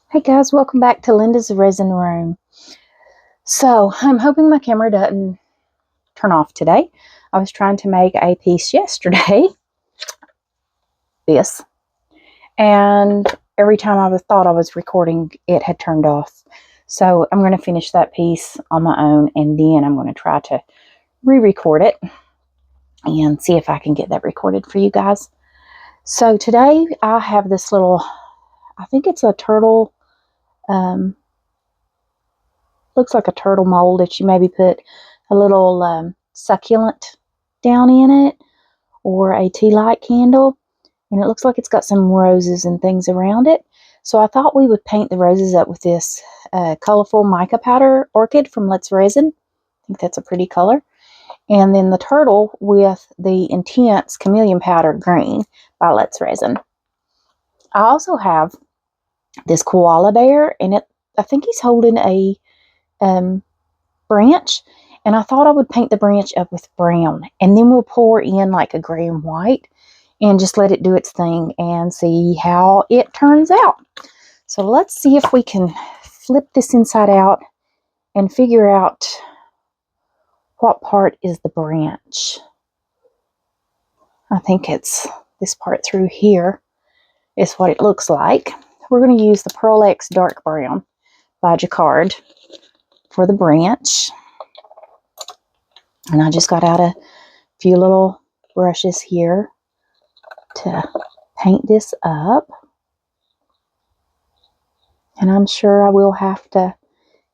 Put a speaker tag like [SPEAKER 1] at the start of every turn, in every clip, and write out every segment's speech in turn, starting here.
[SPEAKER 1] Hey guys, welcome back to Linda's Resin Room. So, I'm hoping my camera doesn't turn off today. I was trying to make a piece yesterday, this, and every time I thought I was recording, it had turned off. So, I'm going to finish that piece on my own, and then I'm going to try to re-record it and see if I can get that recorded for you guys. So, today I have this little, I think it's a turtle, looks like a turtle mold that you maybe put a little succulent down in it, or a tea light candle, and it looks like it's got some roses and things around it. So I thought we would paint the roses up with this colorful mica powder orchid from Let's Resin. I think that's a pretty color. And then the turtle with the intense chameleon powder green by Let's Resin. I also have this koala bear, and I think he's holding a branch, and I thought I would paint the branch up with brown, and then we'll pour in like a gray and white and just let it do its thing and see how it turns out. So let's see if we can flip this inside out and figure out what part is the branch. I think it's this part through here is what it looks like. We're going to use the Pearl X Dark Brown by Jacquard for the branch. And I just got out a few little brushes here to paint this up. And I'm sure I will have to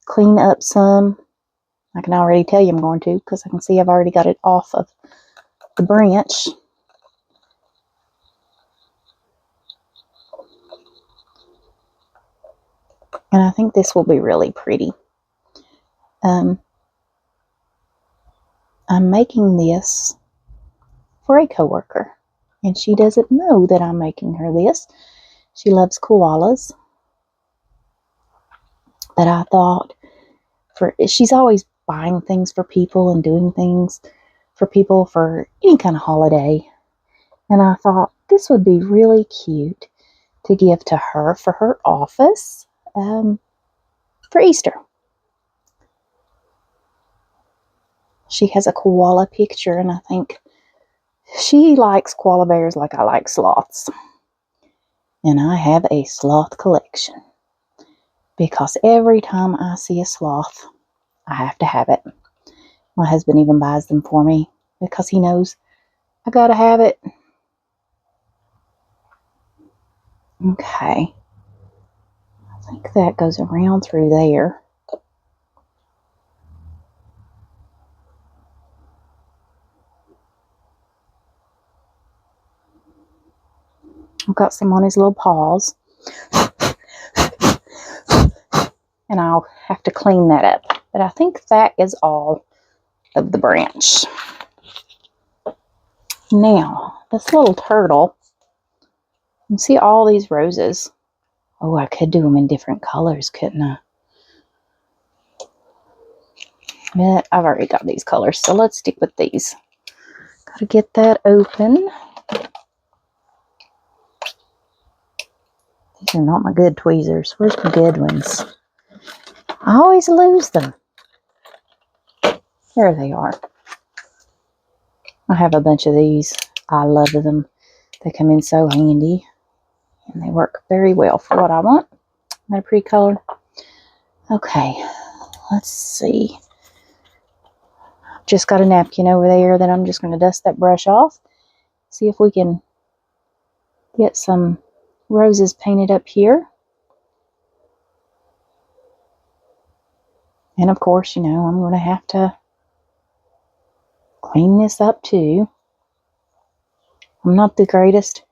[SPEAKER 1] clean up some. I can already tell you I'm going to, because I can see I've already got it off of the branch. And I think this will be really pretty. I'm making this for a coworker, and she doesn't know that I'm making her this. She loves koalas, but I thought she's always buying things for people and doing things for people for any kind of holiday, and I thought this would be really cute to give to her for her office for Easter. She has a koala picture, and I think she likes koala bears like I like sloths. And I have a sloth collection, because every time I see a sloth, I have to have it. My husband even buys them for me because he knows I gotta have it. Okay. I think that goes around through there. I've got some on his little paws. And I'll have to clean that up. But I think that is all of the branch. Now, this little turtle, you see all these roses. Oh, I could do them in different colors, couldn't I? But I've already got these colors, so let's stick with these. Gotta get that open. These are not my good tweezers. Where's my good ones? I always lose them. There they are. I have a bunch of these. I love them. They come in so handy, and they work very well for what I want. Isn't that a pretty color? Okay, let's see. Just got a napkin over there that I'm just going to dust that brush off. See if we can get some roses painted up here. And of course, I'm going to have to clean this up too. I'm not the greatest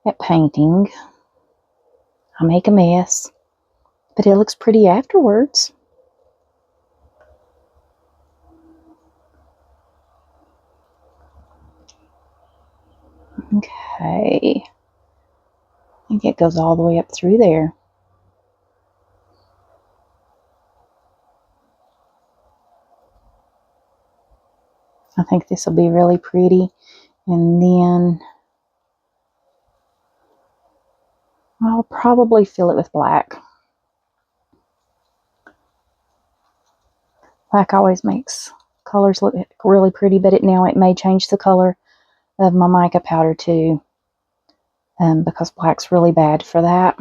[SPEAKER 1] at painting. I make a mess, but it looks pretty afterwards. Okay. I think it goes all the way up through there. I think this will be really pretty. And then I'll probably fill it with black. Black always makes colors look really pretty, but now it may change the color of my mica powder too, because black's really bad for that,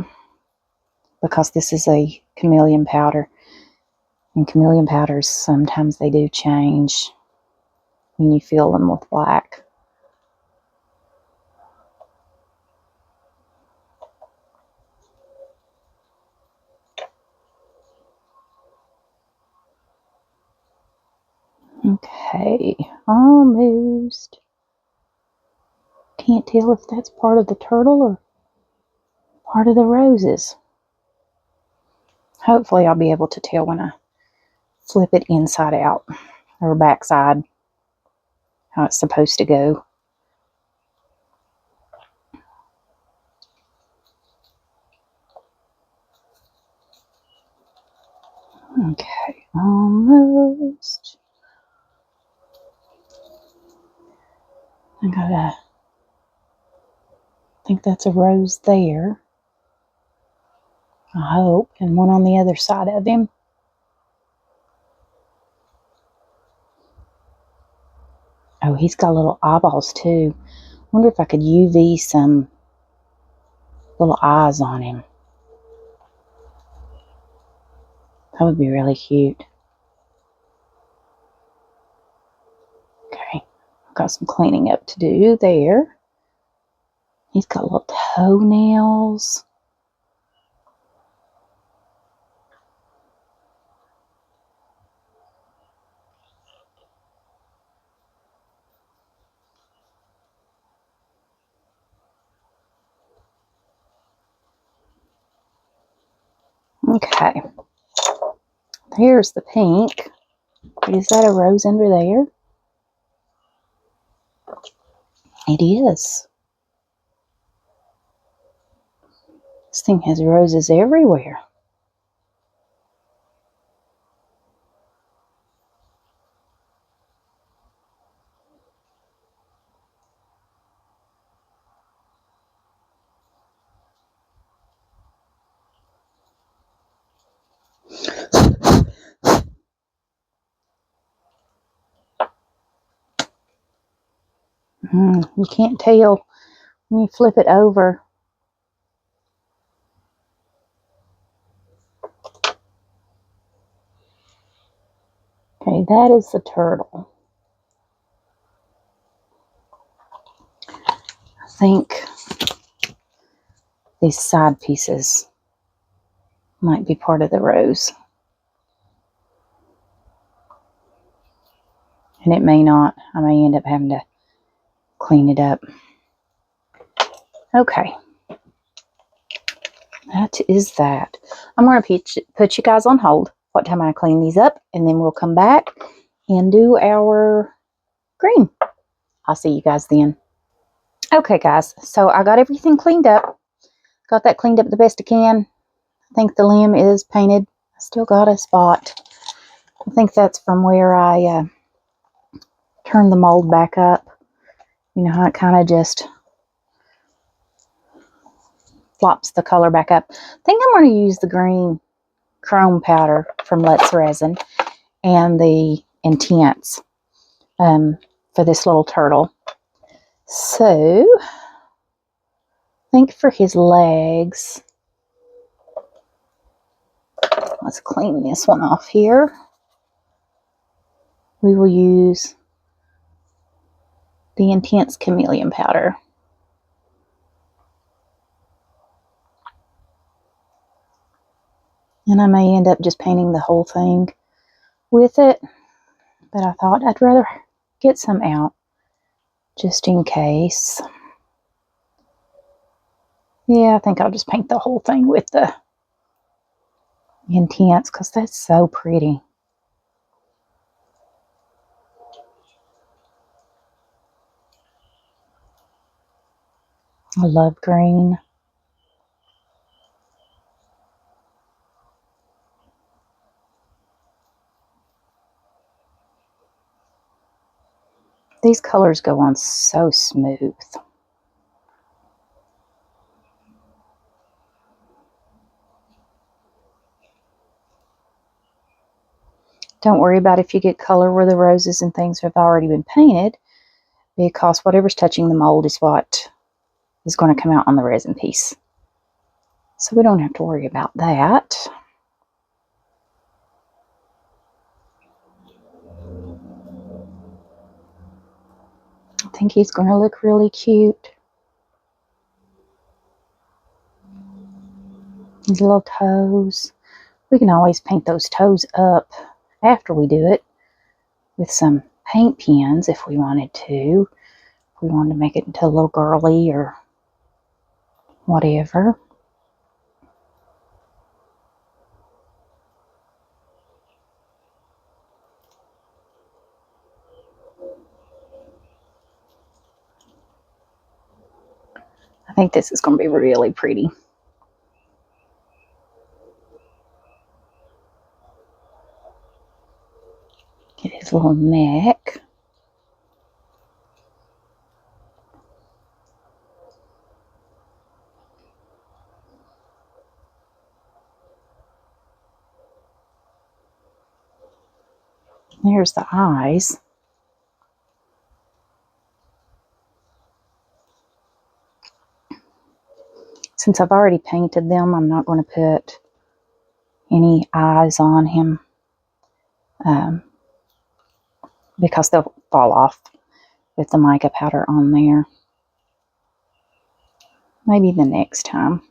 [SPEAKER 1] because this is a chameleon powder, and chameleon powders, sometimes they do change when you fill them with black. Okay, almost. Can't tell if that's part of the turtle or part of the roses. Hopefully I'll be able to tell when I flip it inside out or backside how it's supposed to go. Okay, almost. I think that's a rose there. I hope, and one on the other side of him. Oh, he's got little eyeballs too. Wonder if I could UV some little eyes on him. That would be really cute. Okay, I've got some cleaning up to do there. He's got little toenails. Okay, there's the pink. Is that a rose under there? It is. This thing has roses everywhere. You can't tell when you flip it over. Okay, that is the turtle. I think these side pieces might be part of the rose. And it may not. I may end up having to clean it up. Okay. That is that. I'm going to put you guys on hold what time I clean these up, and then we'll come back and do our green. I'll see you guys then. Okay, guys. So I got everything cleaned up. Got that cleaned up the best I can. I think the limb is painted. I still got a spot. I think that's from where I turned the mold back up. You know how it kind of just flops the color back up. I think I'm going to use the green chrome powder from Let's Resin and the Intense for this little turtle. So, I think for his legs, let's clean this one off here. We will use the Intense Chameleon powder. And I may end up just painting the whole thing with it, but I thought I'd rather get some out just in case. Yeah, I think I'll just paint the whole thing with the Intense because that's so pretty. I love green. These colors go on so smooth. Don't worry about if you get color where the roses and things have already been painted, because whatever's touching the mold is what is going to come out on the resin piece. So we don't have to worry about that. I think he's going to look really cute. His little toes. We can always paint those toes up after we do it with some paint pens if we wanted to. If we wanted to make it into a little girly or whatever. I think this is going to be really pretty. Get his little neck. There's the eyes. Since I've already painted them, I'm not going to put any eyes on him because they'll fall off with the mica powder on there. Maybe the next time.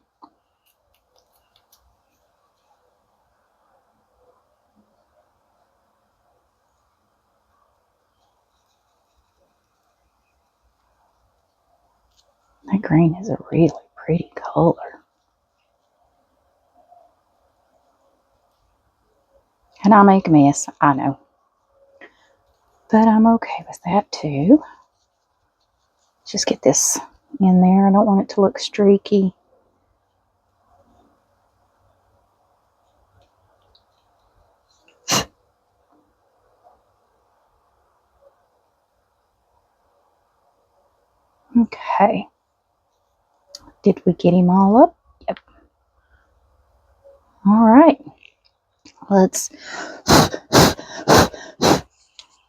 [SPEAKER 1] That green is a really pretty color. And I make a mess, I know. But I'm okay with that too. Just get this in there. I don't want it to look streaky. Okay. Did we get him all up? Yep. All right. Let's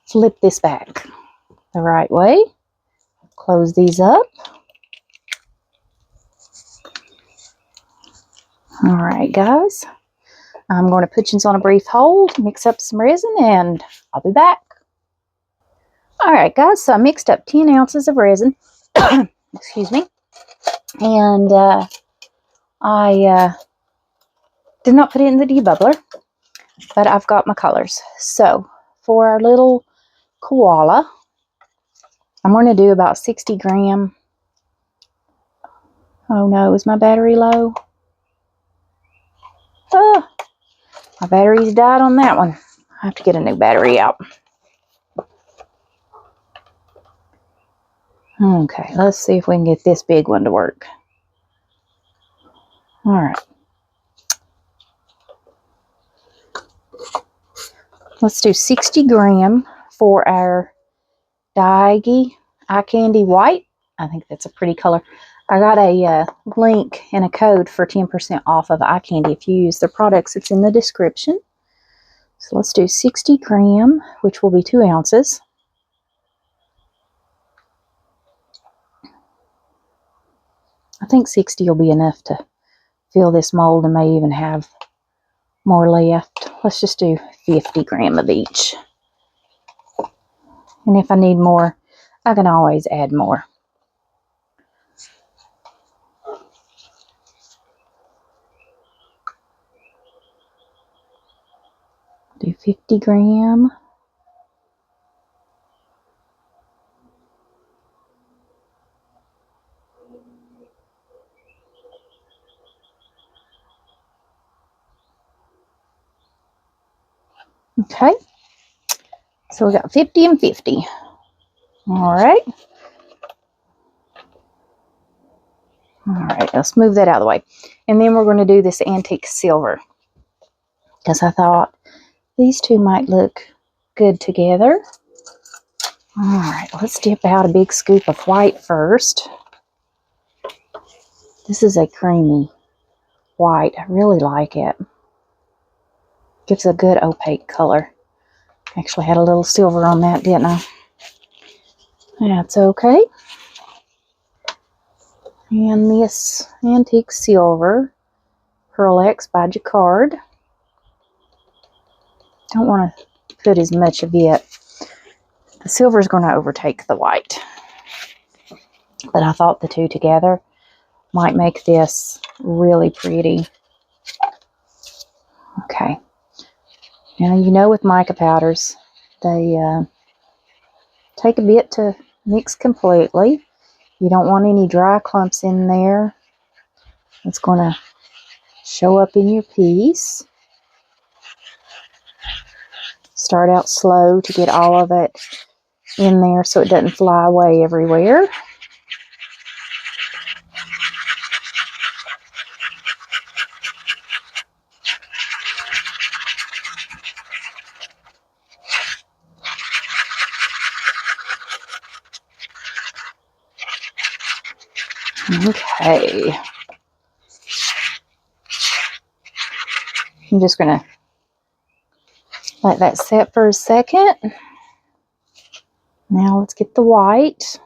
[SPEAKER 1] flip this back the right way. Close these up. All right, guys. I'm going to put you on a brief hold, mix up some resin, and I'll be back. All right, guys. So I mixed up 10 ounces of resin. Excuse me. And I did not put it in the debubbler, but I've got my colors. So for our little koala, I'm going to do about 60 gram. Oh no, is my battery low? Oh, my battery's died on that one. I have to get a new battery out. Okay, let's see if we can get this big one to work. All right. Let's do 60 gram for our Daigi Eye Candy White. I think that's a pretty color. I got a link and a code for 10% off of Eye Candy if you use their products. It's in the description. So let's do 60 gram, which will be 2 ounces. I think 60 will be enough to fill this mold and may even have more left. Let's just do 50 gram of each. And if I need more, I can always add more. Do 50 gram. Okay. So we got 50 and 50. All right. All right, let's move that out of the way. And then we're going to do this antique silver, because I thought these two might look good together. All right, let's dip out a big scoop of white first. This is a creamy white. I really like it. Gives a good opaque color. Actually had a little silver on that, didn't I? That's okay. And this antique silver, Pearl X by Jacquard. Don't want to put as much of it. The silver is going to overtake the white. But I thought the two together might make this really pretty. Okay. Now, you know, with mica powders, they take a bit to mix completely. You don't want any dry clumps in there. It's going to show up in your piece. Start out slow to get all of it in there so it doesn't fly away everywhere. Okay. I'm just going to let that set for a second. Now let's get the white.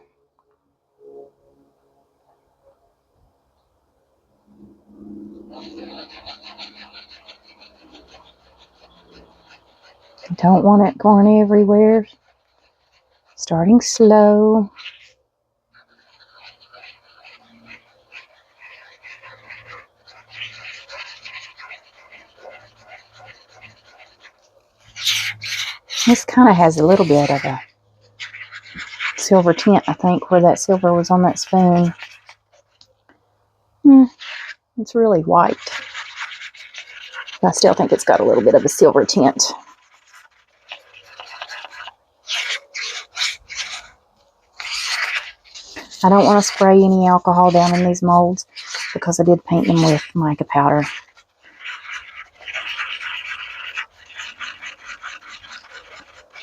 [SPEAKER 1] Don't want it going everywhere. Starting slow. This kind of has a little bit of a silver tint, I think, where that silver was on that spoon. It's really white. But I still think it's got a little bit of a silver tint. I don't want to spray any alcohol down in these molds because I did paint them with mica powder.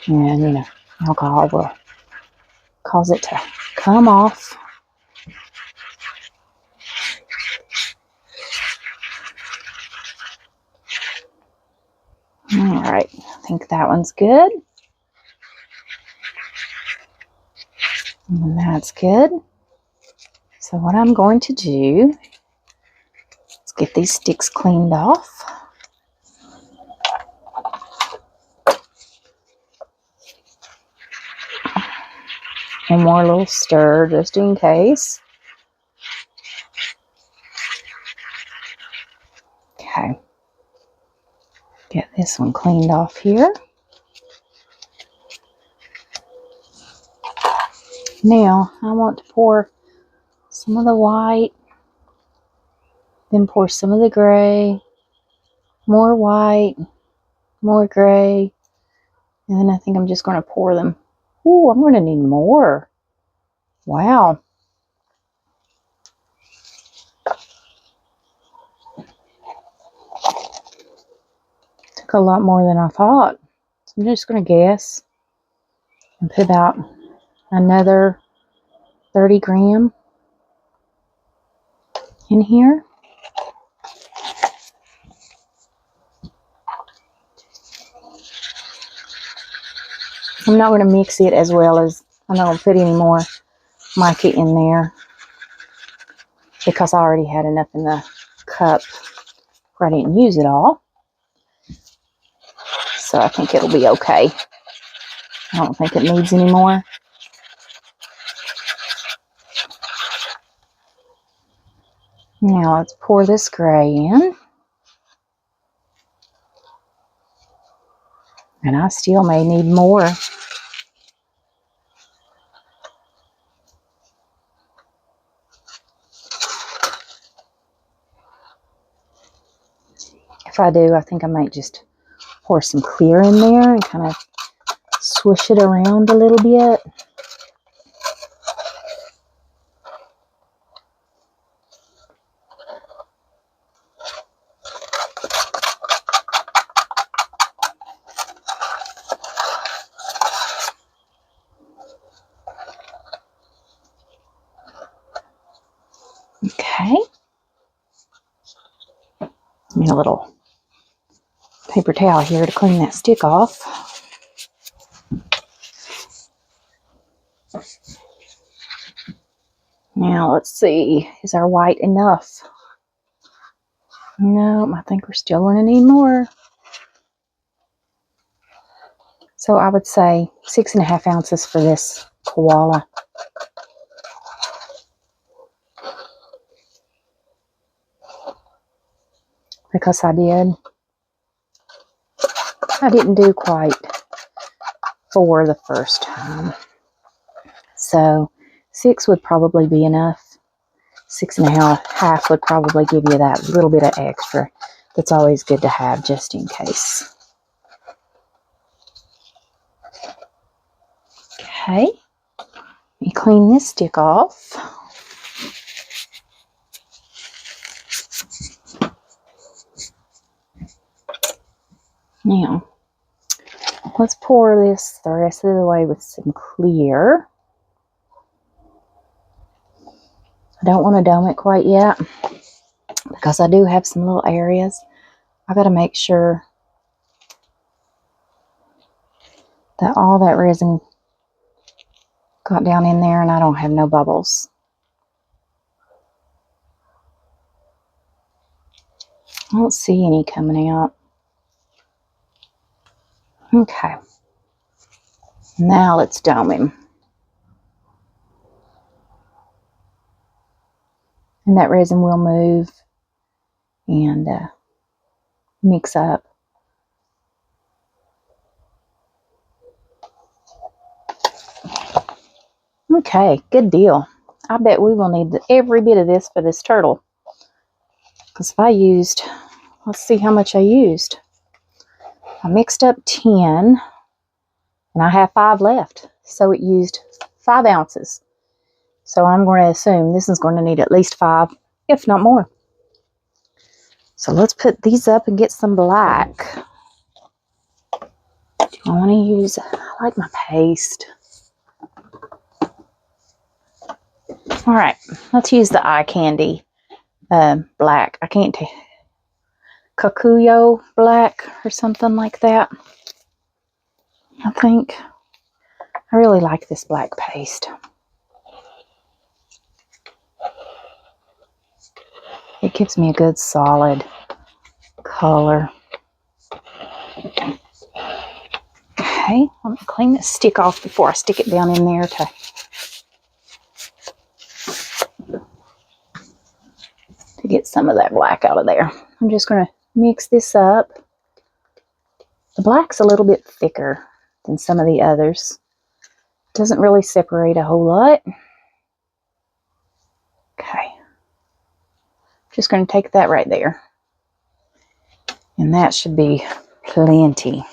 [SPEAKER 1] And, you know, alcohol will cause it to come off. Alright, I think that one's good. And that's good. So what I'm going to do is get these sticks cleaned off. One more little stir just in case. Okay. Get this one cleaned off here. Now I want to pour some of the white, then pour some of the gray, more white, more gray, and then I think I'm just going to pour them. Ooh, I'm going to need more. Wow. Took a lot more than I thought. So I'm just going to guess and put about another 30 gram in here. I'm not going to mix it as well as I'm not going to put any more mica in there because I already had enough in the cup where I didn't use it all. So I think it'll be okay. I don't think it needs any more. Now let's pour this gray in. And I still may need more. If I do, I think I might just pour some clear in there and kind of swish it around a little bit. Okay. Need a little paper towel here to clean that stick off. Now let's see, is our white enough? No, I think we're still going to need more. So I would say 6.5 ounces for this koala. Because I didn't do quite 4 the first time. So 6 would probably be enough. 6.5 would probably give you that little bit of extra. That's always good to have just in case. Okay, let me clean this stick off. Now, let's pour this the rest of the way with some clear. I don't want to dome it quite yet because I do have some little areas. I got to make sure that all that resin got down in there and I don't have no bubbles. I don't see any coming out. Okay. Now let's dome him. And that resin will move and mix up. Okay, good deal. I bet we will need every bit of this for this turtle. Because if I used, let's see how much I used. I mixed up 10 and I have 5 left. So it used 5 ounces. So I'm going to assume this is going to need at least 5, if not more. So let's put these up and get some black. I want to use, I like my paste. All right, let's use the eye candy black. I can't tell. Kakuyo black or something like that. I think I really like this black paste. It gives me a good solid color. Okay, let me clean this stick off before I stick it down in there to get some of that black out of there. I'm just going to mix this up. The black's a little bit thicker than some of the others. Doesn't really separate a whole lot. Okay. Just going to take that right there. And that should be plenty.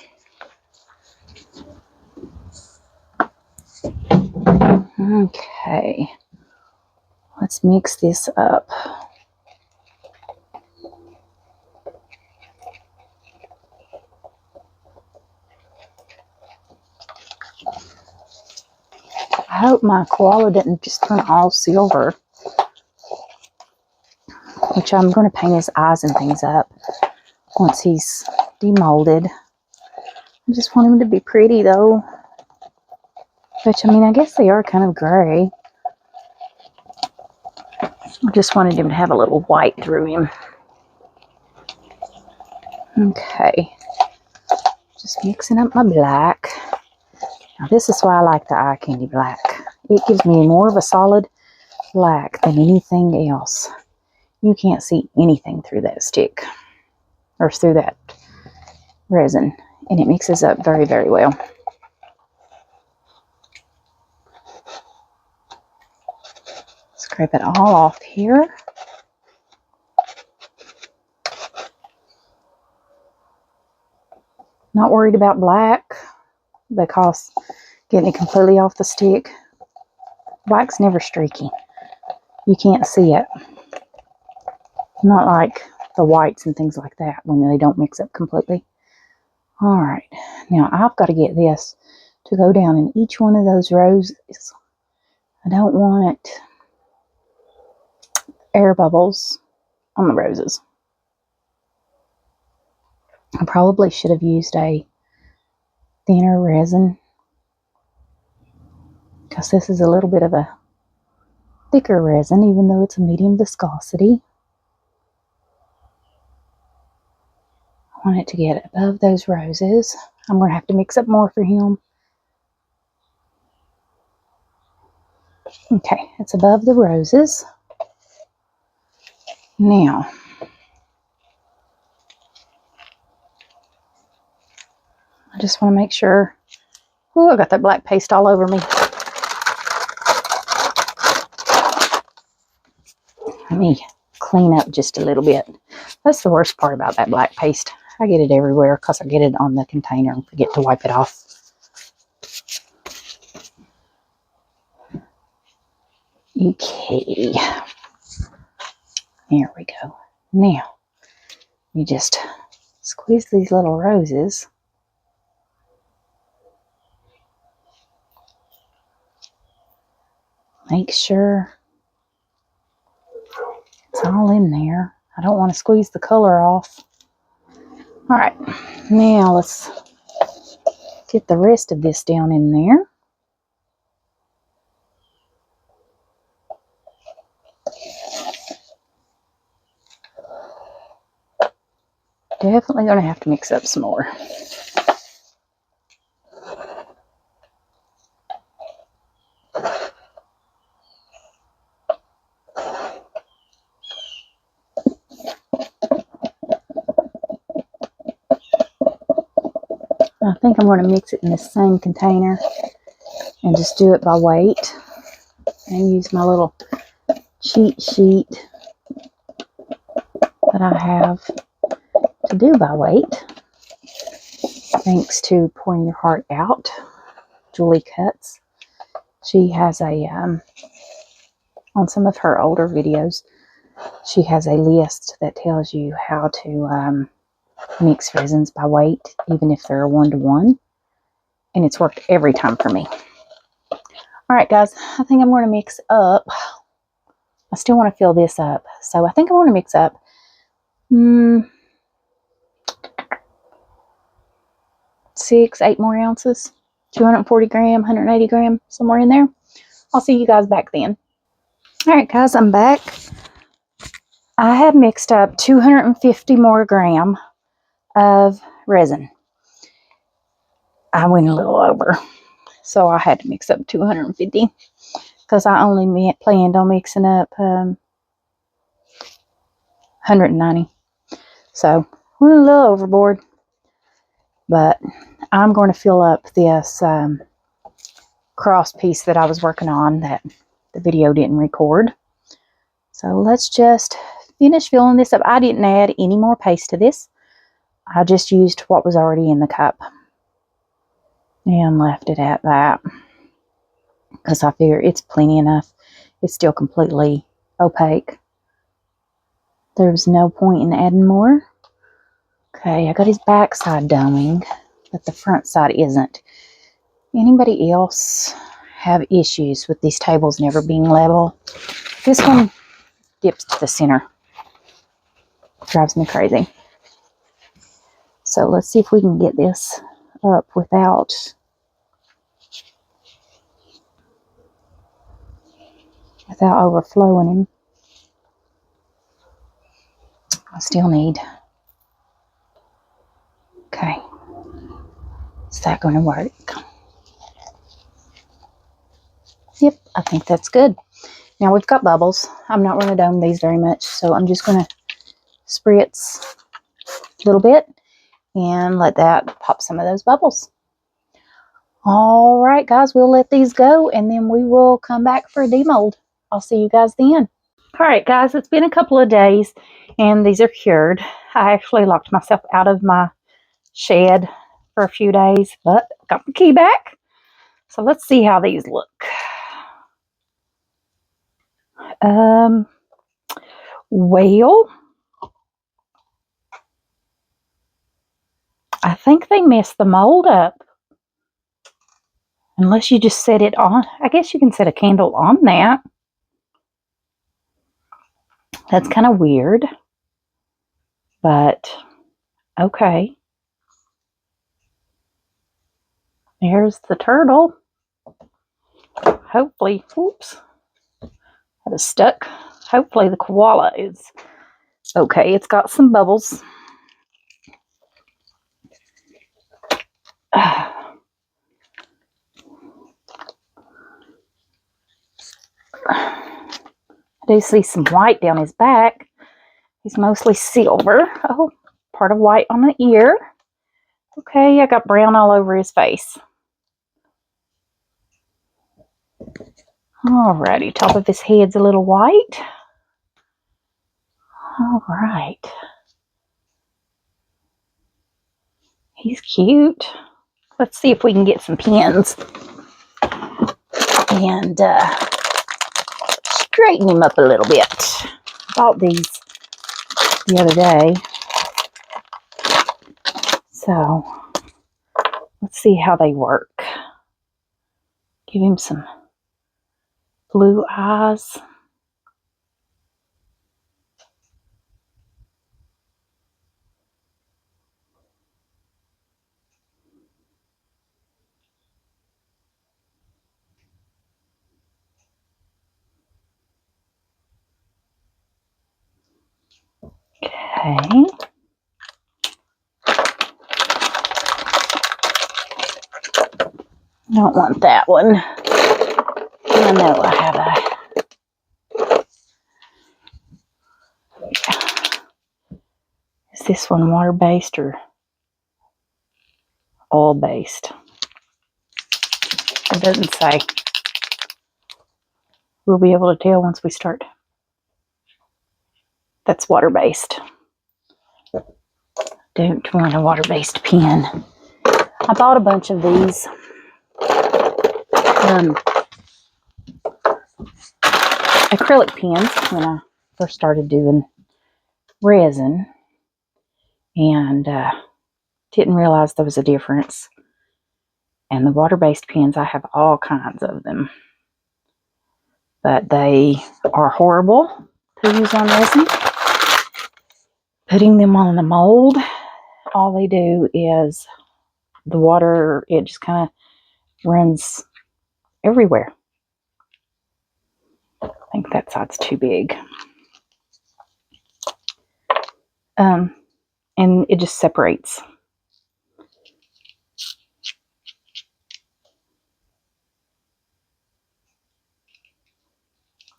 [SPEAKER 1] Okay. Let's mix this up. I hope my koala didn't just turn all silver. Which I'm going to paint his eyes and things up once he's demolded. I just want him to be pretty though. Which, I mean, I guess they are kind of gray. I just wanted him to have a little white through him. Okay. Just mixing up my black. Now this is why I like the eye candy black. It gives me more of a solid black than anything else. You can't see anything through that stick. Or through that resin. And it mixes up very, very well. Scrape it all off here. Not worried about black because getting it completely off the stick. Black's never streaky. You can't see it. Not like the whites and things like that when they don't mix up completely. Alright, now I've got to get this to go down in each one of those roses. I don't want air bubbles on the roses. I probably should have used a thinner resin because this is a little bit of a thicker resin, even though it's a medium viscosity. I want it to get above those roses. I'm going to have to mix up more for him. Okay, it's above the roses. Now, I just want to make sure. Oh, I got that black paste all over me. Let me clean up just a little bit. That's the worst part about that black paste. I get it everywhere because I get it on the container and forget to wipe it off. Okay. There we go. Now, you just squeeze these little roses. Make sure it's all in there. I don't want to squeeze the color off. All right, now let's get the rest of this down in there. Definitely going to have to mix up some more. I think I'm going to mix it in the same container and just do it by weight and use my little cheat sheet that I have to do by weight. Thanks to Pouring Your Heart Out, Julie Cuts. She has a, on some of her older videos, she has a list that tells you how to mix resins by weight, even if they're a 1-to-1. And it's worked every time for me. All right, guys, I think I'm going to mix up. I still want to fill this up. So I think I want to mix up 8 more ounces. 240 gram, 180 gram, somewhere in there. I'll see you guys back then. All right, guys, I'm back. I have mixed up 250 more gram of resin. I went a little over, so I had to mix up 250 because I only planned on mixing up 190. So went a little overboard, but I'm going to fill up this cross piece that I was working on that the video didn't record. So let's just finish filling this up. I didn't add any more paste to this. I just used what was already in the cup and left it at that because I figure it's plenty enough. It's still completely opaque. There's no point in adding more. Okay, I got his back side doming, but the front side isn't. Anybody else have issues with these tables never being level? This one dips to the center. Drives me crazy. So let's see if we can get this up without overflowing him. I still need. Okay. Is that going to work? Yep, I think that's good. Now we've got bubbles. I'm not going to dome these very much, so I'm just going to spritz a little bit and let that pop some of those bubbles. All right, guys, we'll let these go and then we will come back for a demold. I'll see you guys then. All right, guys, it's been a couple of days and these are cured. I actually locked myself out of my shed for a few days, but got my key back. So let's see how these look. Well, I think they messed the mold up. Unless you just set it on. I guess you can set a candle on that. That's kind of weird. But, okay. There's the turtle. hopefully, oops, that is stuck. Hopefully the koala is okay. It's got some bubbles. I do see some white down his back. He's mostly silver. Oh, part of white on the ear. Okay, I got brown all over his face. Alrighty, top of his head's a little white. Alright. He's cute. Let's see if we can get some pins and straighten him up a little bit. I bought these the other day. So, let's see how they work. Give him some blue eyes. Okay. Don't want that one. I know I have is this one water-based or oil-based? It doesn't say. We'll be able to tell once we start. That's water-based. Don't want a water-based pen. I bought a bunch of these. Acrylic pens when I first started doing resin, and didn't realize there was a difference. And the water-based pens, I have all kinds of them, but they are horrible to use on resin. Putting them on the mold, all they do is the water, it just kind of runs everywhere. I think that side's too big. And it just separates.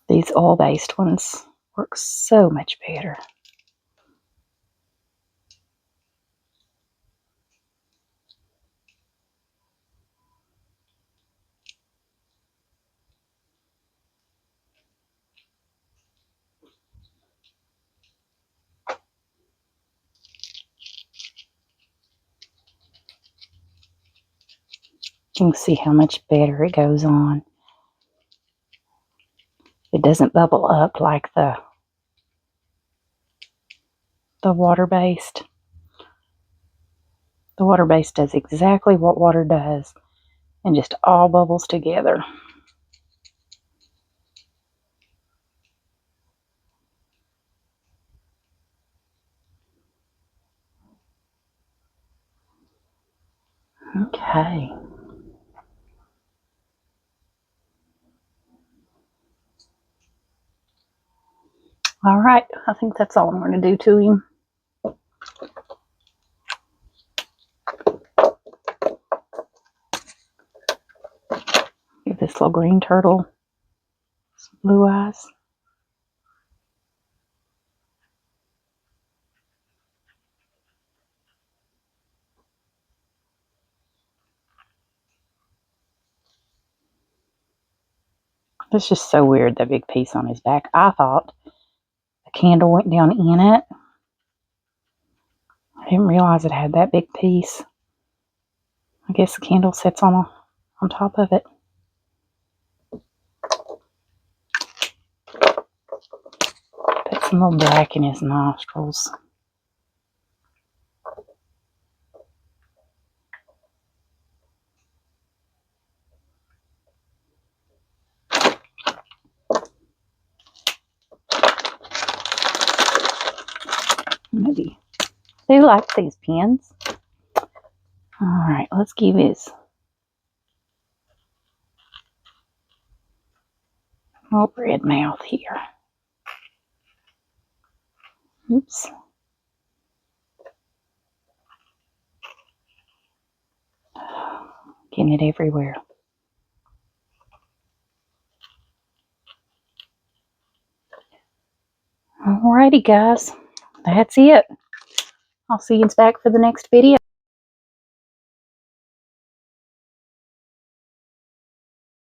[SPEAKER 1] These oil-based ones work so much better. You can see how much better it goes on. It doesn't bubble up like the water-based. The water-based does exactly what water does and just all bubbles together. Okay. All right, I think that's all I'm going to do to him. Give this little green turtle some blue eyes. It's just so weird, that big piece on his back. I thought the candle went down in it. I didn't realize it had that big piece. I guess the candle sits on top of it. Put some little black in his nostrils. Maybe they like these pens. All right, let's give his Oh, red mouth here. Oops. Getting it everywhere. Alrighty, guys. That's it. I'll see you back for the next video.